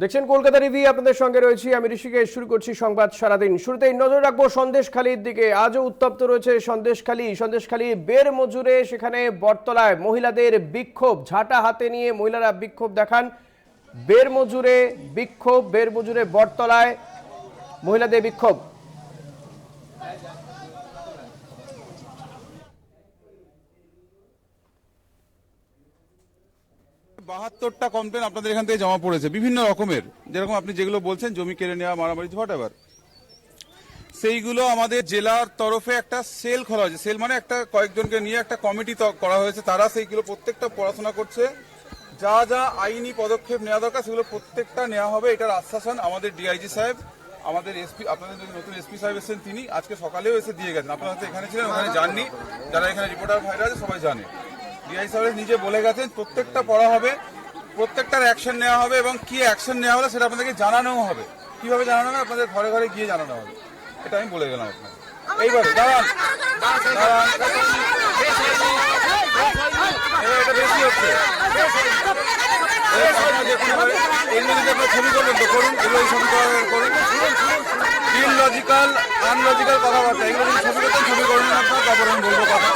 দেখছেন কলকাতা টিভি, আপনাদের সঙ্গে রয়েছি আমি ঋষিকেশ। শুরু করছি সংবাদ সারাদিন। শুরুতেই নজর রাখবো সন্দেশখালীর দিকে। আজও উত্তপ্ত রয়েছে সন্দেশখালী বের মজুরে, সেখানে বটতলায় মহিলাদের বিক্ষোভ। ঝাঁটা হাতে নিয়ে মহিলারা বিক্ষোভ দেখান। বের মজুরে বটতলায় মহিলাদের বিক্ষোভ। ৭২টা কমপ্লেন আপনাদের এখান থেকে জমা পড়েছে বিভিন্ন রকমের, যেরকম আপনি যেগুলো বলছেন জমি কেড়ে নেওয়া, মারামারি, হোয়াটএভার, সেইগুলো আমাদের জেলার তরফে একটা সেল খোলা হয়েছে। সেল মানে একটা কয়েকজনকে নিয়ে একটা কমিটি করা হয়েছে, তারা সেইগুলো প্রত্যেকটা পড়াশোনা করছে। যা যা আইনি পদক্ষেপ নেওয়া দরকার সেগুলো প্রত্যেকটা নেওয়া হবে, এটার আশ্বাসন আমাদের ডিআইজি সাহেব, আমাদের এসপি, আপনাদের নতুন এসপি সাহেব এসেছেন, তিনি আজকে সকালেও এসে দিয়ে গেছেন। আপনারা হয়তো এখানে ছিলেন, ওখানে যাননি, যারা এখানে রিপোর্টার ভাইরা আছে সবাই জানে। ডিআইজি সাহেব নিজে বলে গেছেন প্রত্যেকটা পড়া হবে, প্রত্যেকটার অ্যাকশন নেওয়া হবে, এবং কি অ্যাকশন নেওয়া হলে সেটা আপনাদেরকে জানানোও হবে। কিভাবে জানানো হবে? আপনাদের ঘরে ঘরে গিয়ে জানানো হবে, এটা আমি বলে গেলাম আপনাকে। এইবারে দাঁড়ান, এটা বেশি হচ্ছে। ছবি করবেন তো করুন, এগুলো ছবি করুন। ইললজিক্যাল, আনলজিক্যাল কথাবার্তা, এগুলো যদি ছবি করতেন ছবি করুন আপনার, তারপর আমি বলবো কথা।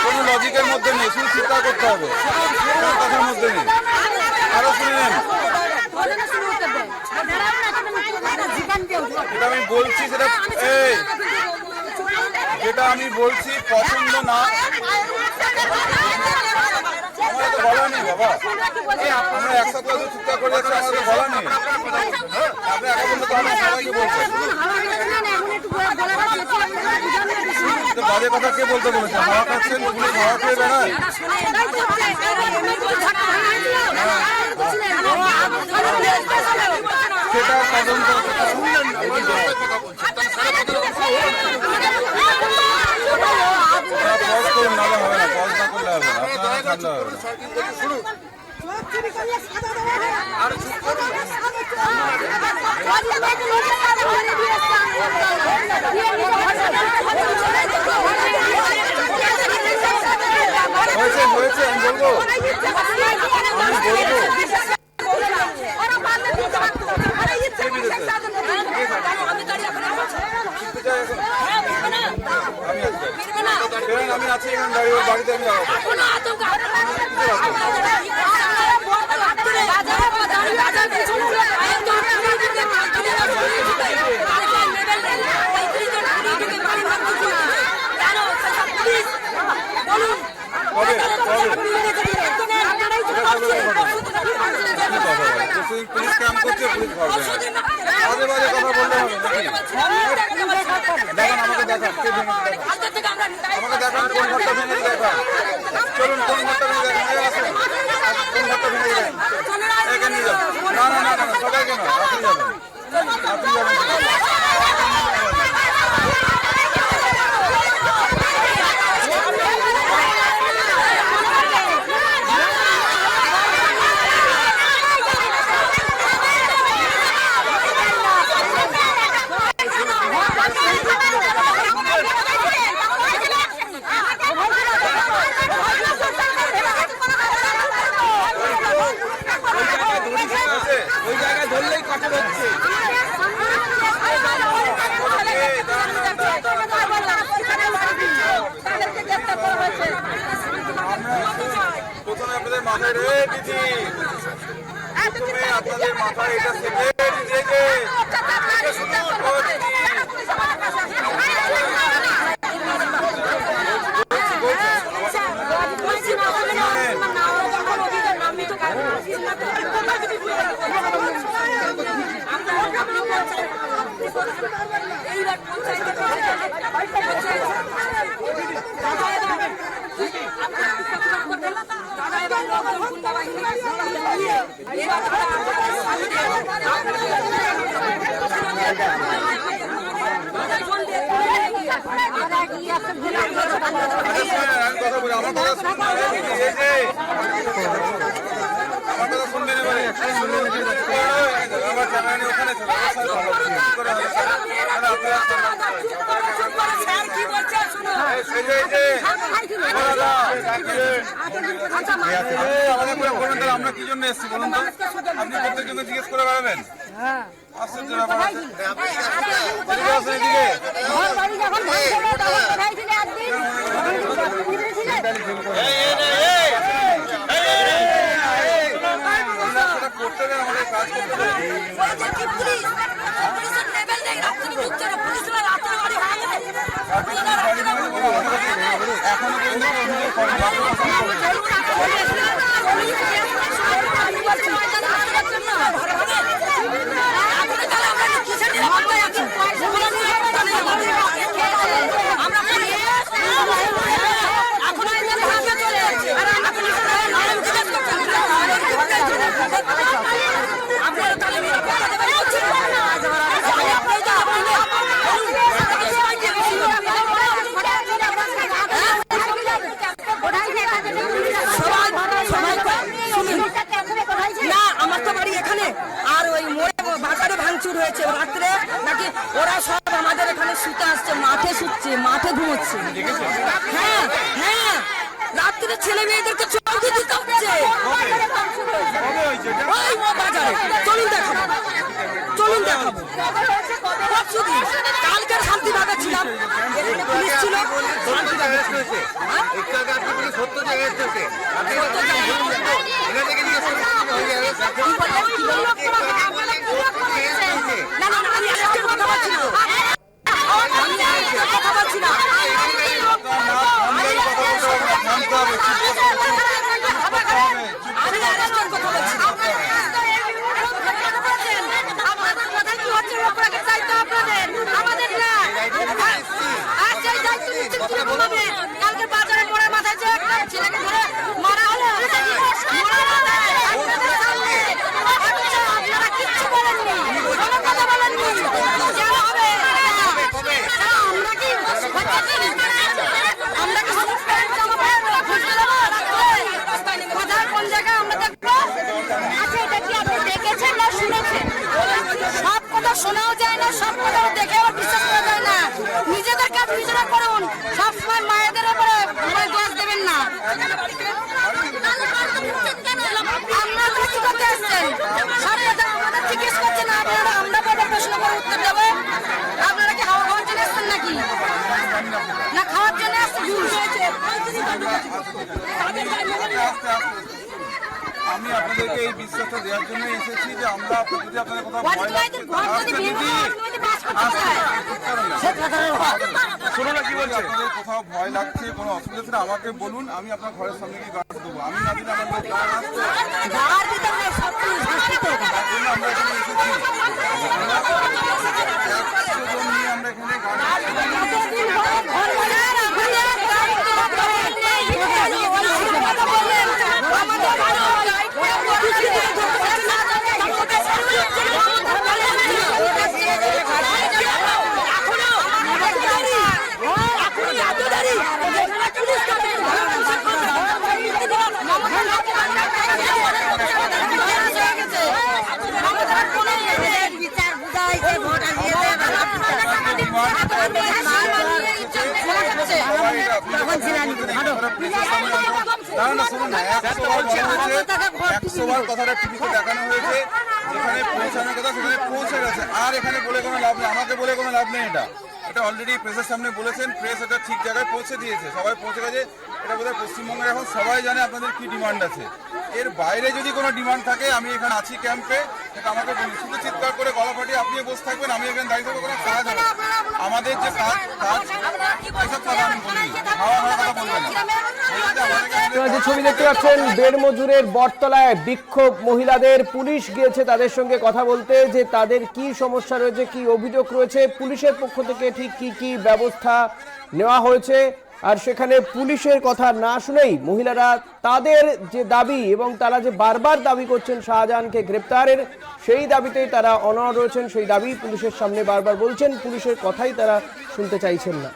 কোনো লজিকের মধ্যে নেই, শুধু চিন্তা করতে হবে, কোনো কথার মধ্যে নেই। আরো শুনে নেন, যেটা আমি বলছি সেটা যেটা আমি বলছি পছন্দ না, আমার তো বলা নেই বাবা। আমরা একসাথে চিন্তা করে যাচ্ছি, আমাদের বলা নেই। আপনি একা বলতে তো আমি সবাইকে বলছেন, বাজে কথা কে বলতে বলেছে? হাওয়া খাচ্ছেন, পুলিশ হাওয়া খেয়ে বেড়ায়। সেটা তদন্ত পজ করুন, নাহলে হবে না। পজ না করলে হবে না, আপনারা ঠান্ডা হবে না। হয়েছে আমি বলবো, আমি আছি এখানে দাঁড়িয়ে, বাড়িতে আমি যাবো। পুলিশ কাম করছে, পুলিশ ধরবে না। বাজে বাজে কথা বললে হবে নাকি? দেখান, আমাকে দেখান, কে ভেঙে আমাকে দেখান, কোন ঘরটা ভেঙে দেখান। চলুন, কোন ঘরটা ভেঙে দেখান, আসুন, কোন ঘরটা ভেঙে দেখান, এখানে নিয়ে যান। না না না না, সবাইকে নয়, আপনি যাবেন, আপনি যাবেন। ওই জায়গায় ধরলেই কথা বলছে। প্রথমে আপনাদের মাথায় রে দিদি, প্রথমে আপনাদের মাথায় এটা থেকে আমার কথা শুনবেন, এবারে আমার জামাই ওখানে আমরা কি জন্য এসেছি বলুন তো? আপনি প্রত্যেক জন্য জিজ্ঞেস করে বেড়াবেন? আশ্চর্য ব্যাপার। এদিকে আসুন, এদিকে। করতে দেন, আমাদের কাজ করতে দেন। এখনো হয়েছে রাত্রে নাকি ওরা সব আমাদের এখানে শুতে আসছে, মাঠে শুচ্ছে, মাঠে ঘুমোচ্ছে। হ্যাঁ হ্যাঁ, রাত্রে ছেলে মেয়েদেরকে চৌকি দিতে হচ্ছে ওই বাজারে। চলুন দেখাবো, চলুন দেখাবো। পরশুদিন কালকে শান্তিভাবে ছিলাম, পুলিশ ছিল কালকে বাজারে পড়ে মাথায় যে একটা ছেলেকে ধরে মারা হলো, আপনারা কিচ্ছু বলেননি, কোনো কথা বলেননি। আমরা কি কোথায় কোন জায়গায় আমরা দেখবো? আচ্ছা, এটা কি আপনি দেখেছেন না শুনেছেন? সব কথা শোনাও যায় না, সব কথা দেখেও বিশ্বাস করা যায় না। নিজেদের কাজ নিজেরা করুন, সবসময় মায়েদের উপরে দোষ দেবেন না। আপনারা কি করতে আসছেন? সব কথা আমাদের জিজ্ঞেস করছেন, আপনারা আমরা পরে প্রশ্ন করে উত্তর দেবো। আপনারা কি হাওয়া খাওয়ার জন্য আসছেন নাকি না খাওয়ার জন্য আসছেন? আমি আপনাদেরকে এই বিশ্বাসটা দেওয়ার জন্য এসেছি যে আমরা যদি আপনাদের কোথাও ভয় লাগছে, শোনো না কি বলছে, আপনাদের কোথাও ভয় লাগছে, কোনো অসুবিধা ছিল আমাকে বলুন, আমি আপনার ঘরের সামনে গিয়ে গাছ দেবো। আমি না দিলে আমার লোক গাছ আসতো, তার জন্য আমরা এখানে এসেছি। 100 জন নিয়ে আমরা এখানে গাছ কথাটা টিভিতে দেখানো হয়েছে, যেখানে পৌঁছানোর কথা সেখানে পৌঁছে গেছে। আর এখানে বলে কোনো লাভ নেই, আমাকে বলে কোনো লাভ নেই। এটা অলরেডি প্রেসের সামনে বলেছেন, প্রেস এটা ঠিক জায়গায় পৌঁছে দিয়েছে, সবাই পৌঁছে গেছে। এটা বোধহয় পশ্চিমবঙ্গের এখন সবাই জানে আপনাদের কি ডিমান্ড আছে। এর বাইরে যদি কোনো ডিমান্ড থাকে, আমি এখানে আছি ক্যাম্পে, সেটা আমাকে বলুন। শুধু চিৎকার করে গলা ফাটিয়ে আপনি বসে থাকবেন, আমি এখানে দাঁড়িয়ে থাকবো, কোনো কাজ হবে। আমাদের যে কাজ এসব কথা আমি বলিনি, হাওয়া হাওয়া কথা বলবেন না। যে ছবি দেখতে পাচ্ছেন, বেড় মজুরের বটতলায় বিক্ষোভ মহিলাদের, পুলিশ গিয়েছে তাদের সঙ্গে কথা বলতে, যে তাদের কি সমস্যা রয়েছে, কি অভিযোগ রয়েছে, পুলিশের পক্ষ থেকে ঠিক কি কি ব্যবস্থা নেওয়া হয়েছে। আর সেখানে পুলিশের কথা না শুনেই মহিলারা তাদের যে দাবি এবং তারা যে বারবার দাবি করছেন শাহজাহানকে গ্রেপ্তারের, সেই দাবিতেই তারা অনড় রয়েছেন। সেই দাবি পুলিশের সামনে বারবার বলছেন, পুলিশের কথাই তারা শুনতে চাইছেন না।